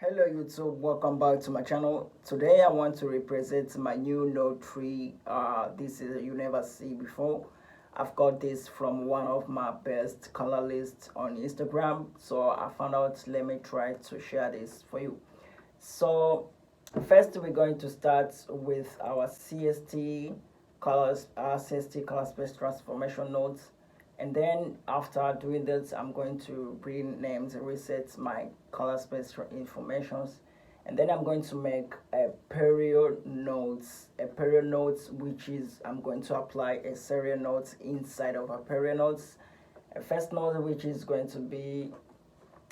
Hello YouTube, welcome back to my channel. Today I want to represent my new Note 3. This is you never see before. I've got this from one of my best color lists on Instagram, so I found out, let me try to share this for you. So first we're going to start with our CST colors, CST color space transformation nodes. And then after doing this, I'm going to rename and reset my color space informations. And then I'm going to make a period nodes, which is I'm going to apply a serial nodes inside of a period nodes. A first node which is going to be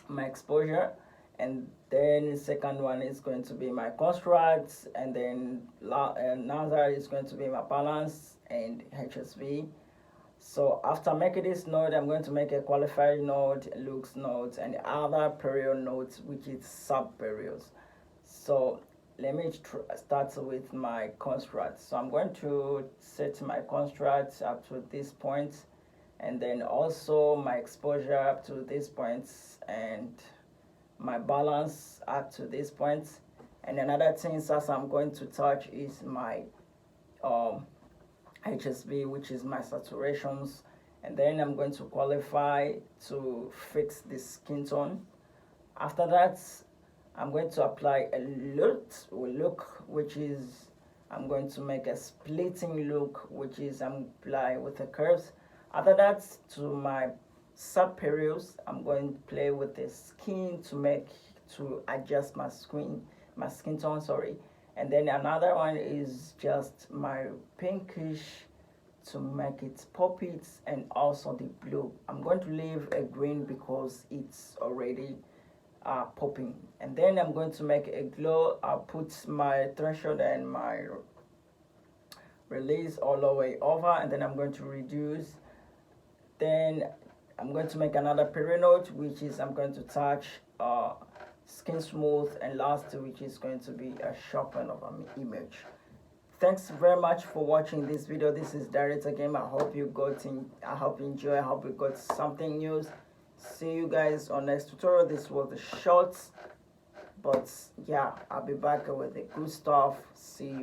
my exposure, and then the second one is going to be my constructs, and then another is going to be my balance and HSV. So after making this node, I'm going to make a qualified node, looks nodes, and other period nodes, which is sub periods. So let me start with my construct. So I'm going to set my construct up to this point, and then also my exposure up to this point, and my balance up to this point. And another thing that I'm going to touch is my HSV, which is my saturations, and then I'm going to qualify to fix the skin tone. After that, I'm going to apply a look, which is I'm going to make a splitting look, which is I'm apply with the curves. After that, to my sub periods, I'm going to play with the skin to adjust my skin tone, sorry. And then another one is just my pinkish to make it pop it, and also the blue. I'm going to leave a green because it's already popping. And then I'm going to make a glow. I'll put my threshold and my release all the way over, and then I'm going to reduce. Then I'm going to make another period node, which is I'm going to touch skin smooth, and last, which is going to be a sharpen of an image. Thanks very much for watching this video. This is Director Game. I hope you enjoy. I hope you got something new. See you guys on next tutorial. This was the short, but yeah, I'll be back with the good stuff. See you.